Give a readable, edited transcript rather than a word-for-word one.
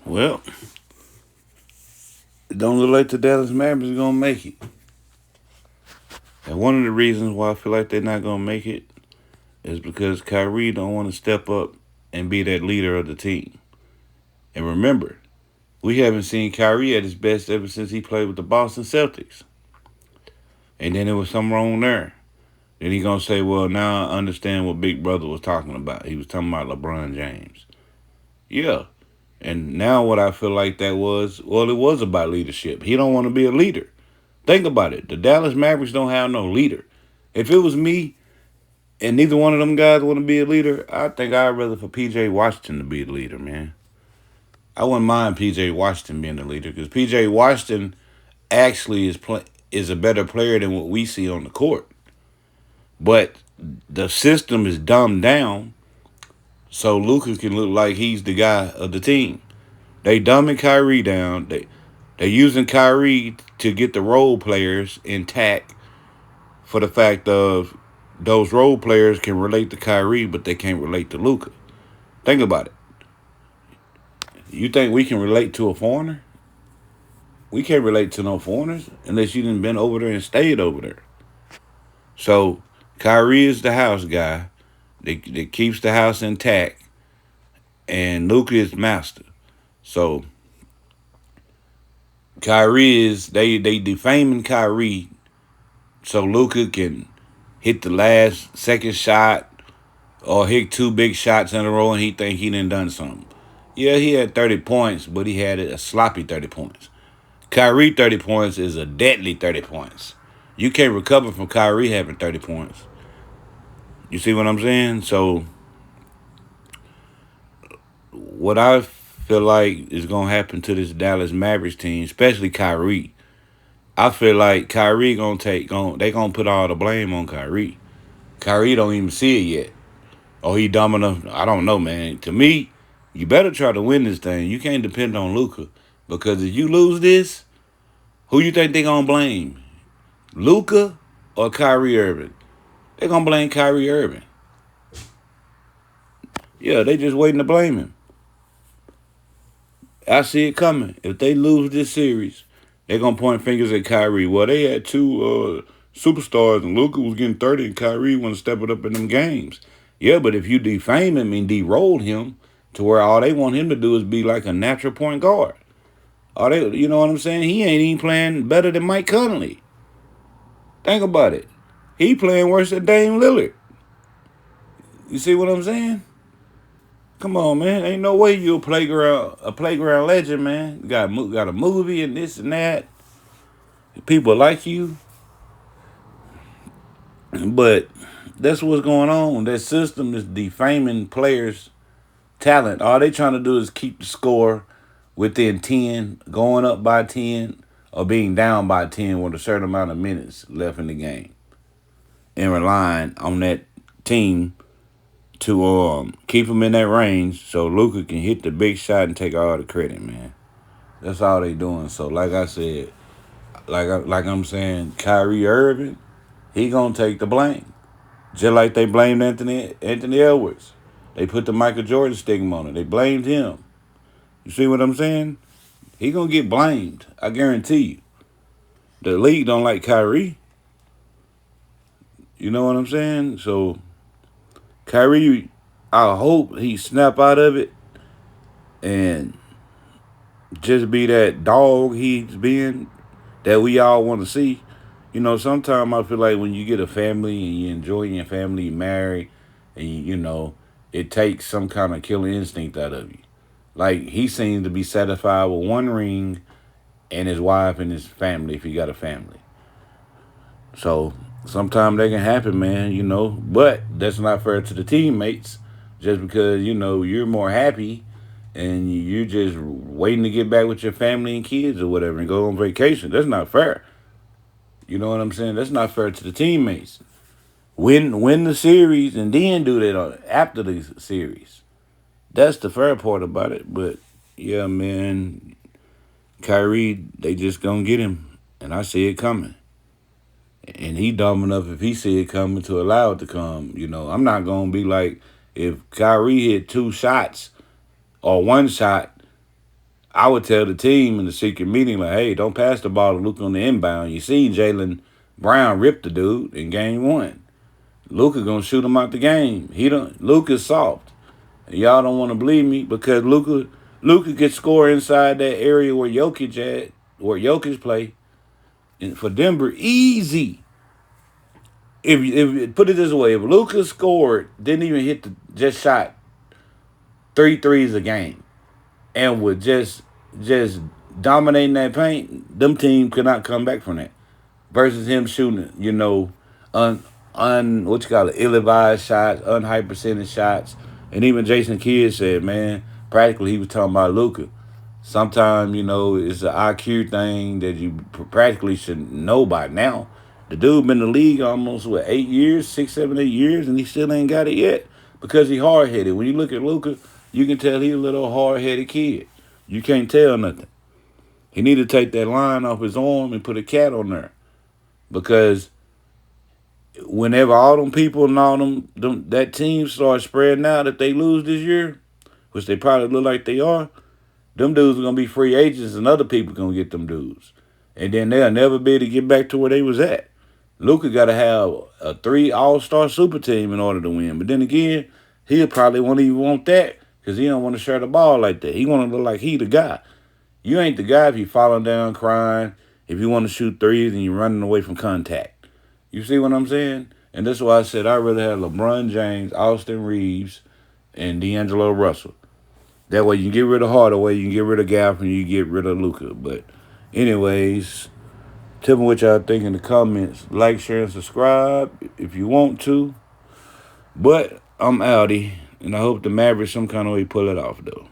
Well, it don't look like the Dallas Mavericks are gonna make it. And one of the reasons why I feel like they're not gonna make it is because Kyrie don't want to step up and be that leader of the team. And remember, we haven't seen Kyrie at his best ever since he played with the Boston Celtics. And then there was something wrong there. Then he gonna say, "Well, now I understand what Big Brother was talking about. He was talking about LeBron James." Yeah. And now what I feel like that was, well, it was about leadership. He don't want to be a leader. Think about it. The Dallas Mavericks don't have no leader. If it was me and neither one of them guys want to be a leader, I think I'd rather for PJ Washington to be the leader, man. I wouldn't mind PJ Washington being the leader because PJ Washington actually is a better player than what we see on the court. But the system is dumbed down so Luka can look like he's the guy of the team. They dumbing Kyrie down. They're using Kyrie to get the role players intact for the fact of those role players can relate to Kyrie, but they can't relate to Luka. Think about it. You think we can relate to a foreigner? We can't relate to no foreigners unless you done been over there and stayed over there. So Kyrie is the house guy that keeps the house intact, and Luka is master. So Kyrie is they defaming Kyrie so Luka can hit the last second shot or hit two big shots in a row and he think he done something. Yeah, he had 30 points, but he had a sloppy 30 points. Kyrie 30 points is a deadly 30 points. You can't recover from Kyrie having 30 points. You see what I'm saying? So what I feel like is gonna happen to this Dallas Mavericks team, especially Kyrie, I feel like Kyrie they gonna put all the blame on Kyrie. Kyrie don't even see it yet. Oh, he dumb enough. I don't know, man. To me, you better try to win this thing. You can't depend on Luka. Because if you lose this, who you think they gonna blame? Luka or Kyrie Irving? They gonna blame Kyrie Irving. Yeah, they just waiting to blame him. I see it coming. If they lose this series, they're gonna point fingers at Kyrie. Well, they had two superstars, and Luka was getting 30, and Kyrie want to step it up in them games. Yeah, but if you defame him and de-roll him to where all they want him to do is be like a natural point guard, you know what I'm saying? He ain't even playing better than Mike Conley. Think about it. He playing worse than Dame Lillard. You see what I'm saying? Come on, man. Ain't no way you a playground legend, man. You got a movie and this and that. People like you, but that's what's going on. That system is defaming players' talent. All they trying to do is keep the score within 10, going up by 10, or being down by 10 with a certain amount of minutes left in the game, and relying on that team to keep them in that range so Luka can hit the big shot and take all the credit, man. That's all they doing. So like I said, like I'm saying, Kyrie Irving, he gonna take the blame. Just like they blamed Anthony Edwards. They put the Michael Jordan stigma on it. They blamed him. You see what I'm saying? He gonna get blamed. I guarantee you. The league don't like Kyrie. You know what I'm saying? So Kyrie, I hope he snap out of it and just be that dog he's been that we all want to see. You know, sometimes I feel like when you get a family and you enjoy your family, you marry, and you know, it takes some kind of killer instinct out of you. Like he seems to be satisfied with one ring and his wife and his family if he got a family. So sometimes that can happen, man, you know, but that's not fair to the teammates just because, you know, you're more happy and you're just waiting to get back with your family and kids or whatever and go on vacation. That's not fair. You know what I'm saying? That's not fair to the teammates. Win the series and then do that after the series. That's the fair part about it. But yeah, man, Kyrie, they just gonna get him, and I see it coming. And he dumb enough if he see it coming to allow it to come. You know, I'm not gonna be like if Kyrie hit two shots or one shot, I would tell the team in the secret meeting, like, hey, don't pass the ball to Luka on the inbound. You see Jaylen Brown rip the dude in game 1. Luka gonna shoot him out the game. Luka's soft. And y'all don't want to believe me because Luka can score inside that area where Jokic play. And for Denver, easy. If put it this way, if Luka scored, didn't even just shot 3 threes a game, and would just dominating that paint, them teams could not come back from that. Versus him shooting, ill-advised shots, unhigh percentage shots. And even Jason Kidd said, man, practically he was talking about Luka. Sometimes, it's an IQ thing that you practically should know by now. The dude been in the league almost, 8 years, 6, 7, 8 years, and he still ain't got it yet because he hard-headed. When you look at Luka, you can tell he's a little hard-headed kid. You can't tell nothing. He need to take that line off his arm and put a cat on there. Because whenever all them people and all them that team start spreading out, if they lose this year, which they probably look like they are, them dudes are going to be free agents and other people going to get them dudes. And then they'll never be able to get back to where they was at. Luka got to have a 3 all-star super team in order to win. But then again, he'll probably won't even want that because he don't want to share the ball like that. He want to look like he the guy. You ain't the guy if you falling down crying, if you want to shoot threes and you're running away from contact. You see what I'm saying? And that's why I said I'd rather have LeBron James, Austin Reeves, and D'Angelo Russell. That way you can get rid of Hardaway, you can get rid of Gafford, and you get rid of Luka. But anyways, tell me what y'all think in the comments. Like, share, and subscribe if you want to. But I'm outie, and I hope the Mavericks some kind of way pull it off, though.